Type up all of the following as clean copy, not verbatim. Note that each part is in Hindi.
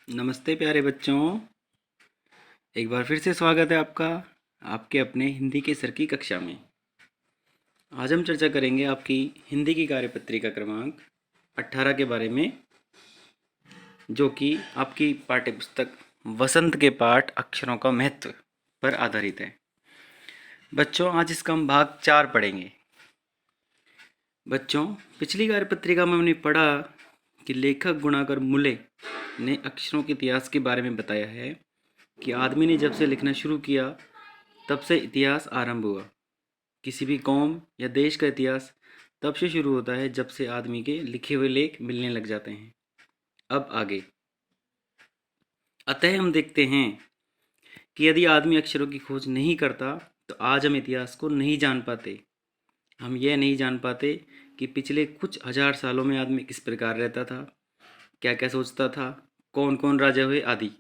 नमस्ते प्यारे बच्चों। एक बार फिर से स्वागत है आपका आपके अपने हिंदी के सर की कक्षा में। आज हम चर्चा करेंगे आपकी हिंदी की कार्यपत्रिका क्रमांक 18 के बारे में, जो कि आपकी पाठ्यपुस्तक वसंत के पाठ अक्षरों का महत्व पर आधारित है। बच्चों, आज इसका हम भाग 4 पढ़ेंगे। बच्चों, पिछली कार्यपत्रिका में हमने पढ़ा कि लेखक गुणाकर मुले ने अक्षरों के इतिहास के बारे में बताया है कि आदमी ने जब से लिखना शुरू किया तब से इतिहास आरंभ हुआ। किसी भी कौम या देश का इतिहास तब से शुरू होता है जब से आदमी के लिखे हुए लेख मिलने लग जाते हैं। अब आगे, अतः हम देखते हैं कि यदि आदमी अक्षरों की खोज नहीं करता तो आज हम इतिहास को नहीं जान पाते। हम यह नहीं जान पाते कि पिछले कुछ हजार सालों में आदमी किस प्रकार रहता था, क्या क्या सोचता था, कौन कौन राजा हुए आदि।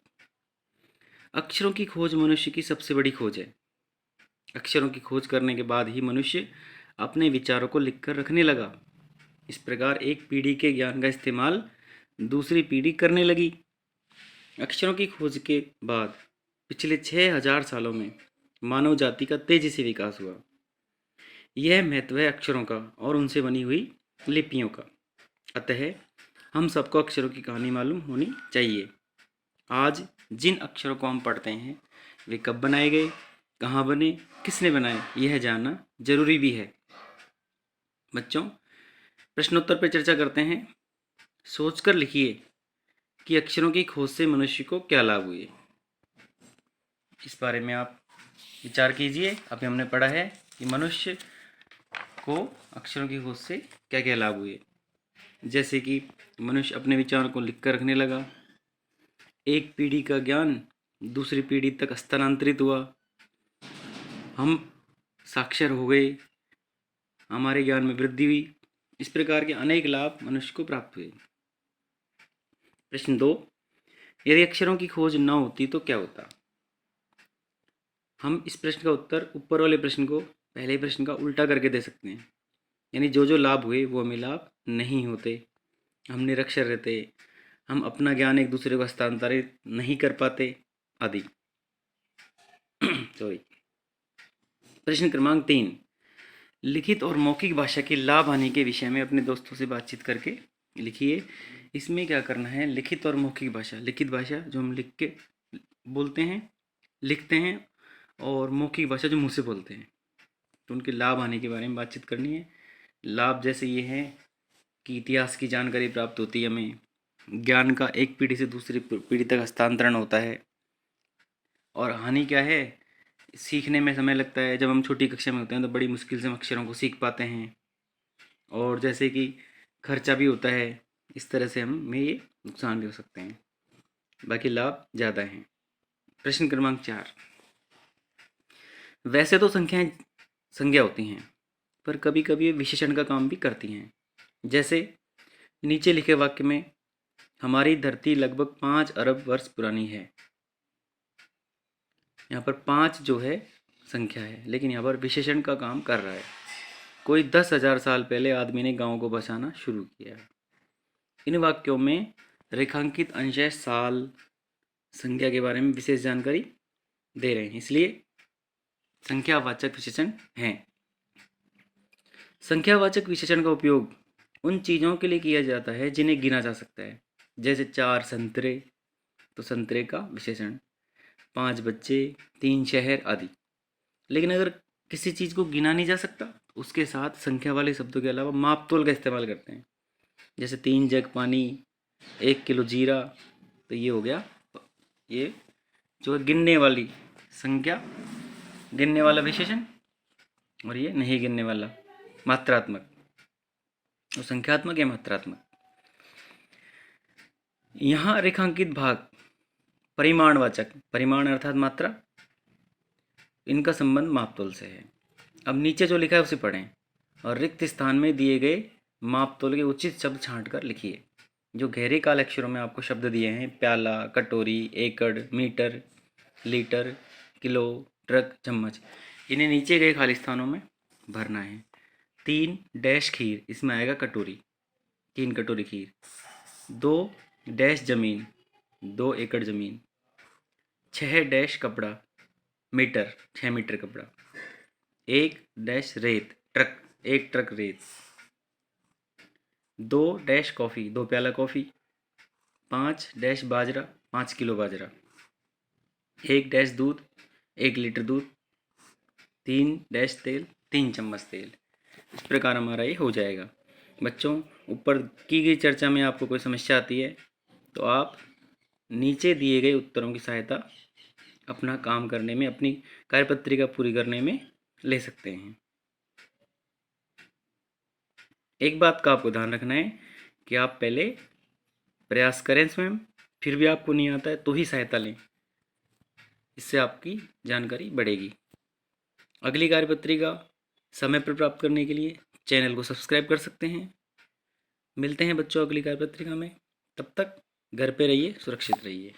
अक्षरों की खोज मनुष्य की सबसे बड़ी खोज है। अक्षरों की खोज करने के बाद ही मनुष्य अपने विचारों को लिखकर रखने लगा। इस प्रकार एक पीढ़ी के ज्ञान का इस्तेमाल दूसरी पीढ़ी करने लगी। अक्षरों की खोज के बाद पिछले 6000 सालों में मानव जाति का तेजी से विकास हुआ। यह महत्व है अक्षरों का और उनसे बनी हुई लिपियों का। अतः हम सबको अक्षरों की कहानी मालूम होनी चाहिए। आज जिन अक्षरों को हम पढ़ते हैं वे कब बनाए गए, कहाँ बने, किसने बनाए, यह जानना जरूरी भी है। बच्चों, प्रश्नोत्तर पर चर्चा करते हैं। सोचकर लिखिए कि अक्षरों की खोज से मनुष्य को क्या लाभ हुए। इस बारे में आप विचार कीजिए। अभी हमने पढ़ा है कि मनुष्य को अक्षरों की खोज से क्या क्या लाभ हुए, जैसे कि मनुष्य अपने विचारों को लिखकर रखने लगा, एक पीढ़ी का ज्ञान दूसरी पीढ़ी तक स्थानांतरित हुआ, हम साक्षर हो गए, हमारे ज्ञान में वृद्धि हुई। इस प्रकार के अनेक लाभ मनुष्य को प्राप्त हुए। प्रश्न 2, यदि अक्षरों की खोज न होती तो क्या होता। हम इस प्रश्न का उत्तर ऊपर वाले प्रश्न को पहले प्रश्न का उल्टा करके दे सकते हैं। यानी जो जो लाभ हुए वो हमें लाभ नहीं होते, हम निरक्षर रहते, हम अपना ज्ञान एक दूसरे को हस्तांतरित नहीं कर पाते आदि। सॉरी। प्रश्न क्रमांक 3, लिखित और मौखिक भाषा के लाभ आने के विषय में अपने दोस्तों से बातचीत करके लिखिए। इसमें क्या करना है, लिखित और मौखिक भाषा। लिखित भाषा जो हम लिख के बोलते हैं, लिखते हैं, और मौखिक भाषा जो मुंह से बोलते हैं, तो उनके लाभ आने के बारे में बातचीत करनी है। लाभ जैसे ये है कि इतिहास की जानकारी प्राप्त होती है हमें, ज्ञान का एक पीढ़ी से दूसरी पीढ़ी तक हस्तांतरण होता है। और हानि क्या है, सीखने में समय लगता है। जब हम छोटी कक्षा में होते हैं तो बड़ी मुश्किल से हम अक्षरों को सीख पाते हैं, और जैसे कि खर्चा भी होता है। इस तरह से हमें ये नुकसान भी हो सकते हैं, बाकी लाभ ज़्यादा हैं। प्रश्न क्रमांक 4, वैसे तो संख्याएं संज्ञा होती हैं, पर कभी कभी ये विशेषण का काम भी करती हैं। जैसे नीचे लिखे वाक्य में हमारी धरती लगभग 5 अरब वर्ष पुरानी है। यहाँ पर 5 जो है संख्या है, लेकिन यहाँ पर विशेषण का काम कर रहा है। कोई 10,000 साल पहले आदमी ने गांव को बसाना शुरू किया। इन वाक्यों में रेखांकित अंश साल, संख्या के बारे में विशेष जानकारी दे रहे हैं, इसलिए संख्यावाचक विशेषण हैं। संख्यावाचक विशेषण का उपयोग उन चीज़ों के लिए किया जाता है जिन्हें गिना जा सकता है। जैसे 4 संतरे, तो संतरे का विशेषण, 5 बच्चे, 3 शहर आदि। लेकिन अगर किसी चीज़ को गिना नहीं जा सकता, उसके साथ संख्या वाले शब्दों के अलावा माप तोल का इस्तेमाल करते हैं। जैसे 3 जग पानी, 1 किलो जीरा, तो ये हो गया, ये जो है गिनने वाली संख्या, गिनने वाला विशेषण, और ये नहीं गिनने वाला मात्रात्मक। तो संख्यात्मक या मात्रात्मक। यहाँ रेखांकित भाग परिमाणवाचक, परिमाण अर्थात मात्रा, इनका संबंध मापतोल से है। अब नीचे जो लिखा है उसे पढ़ें और रिक्त स्थान में दिए गए मापतोल के उचित शब्द छांट कर लिखिए। जो गहरे काले अक्षरों में आपको शब्द दिए हैं, प्याला, कटोरी, एकड़, मीटर, लीटर, किलो, ट्रक, चम्मच, इन्हें नीचे गए खाली स्थानों में भरना है। 3 डैश खीर, इसमें आएगा कटोरी, 3 कटोरी खीर। 2 डैश जमीन, 2 एकड़ ज़मीन। 6 डैश कपड़ा मीटर, 6 मीटर कपड़ा। 1 डैश रेत ट्रक, 1 ट्रक रेत। 2 डैश कॉफ़ी, 2 प्याला कॉफ़ी। 5 डैश बाजरा, 5 किलो बाजरा। 1 डैश दूध, 1 लीटर दूध। 3 डैश तेल, 3 चम्मच तेल। इस प्रकार हमारा ये हो जाएगा। बच्चों, ऊपर की गई चर्चा में आपको कोई समस्या आती है तो आप नीचे दिए गए उत्तरों की सहायता अपना काम करने में, अपनी कार्यपत्रिका पूरी करने में ले सकते हैं। एक बात का आपको ध्यान रखना है कि आप पहले प्रयास करें स्वयं, फिर भी आपको नहीं आता है तो ही सहायता लें। इससे आपकी जानकारी बढ़ेगी। अगली कार्यपत्रिका समय पर प्राप्त करने के लिए चैनल को सब्सक्राइब कर सकते हैं। मिलते हैं बच्चों अगली कार्यपत्रिका में। तब तक घर पे रहिए, सुरक्षित रहिए।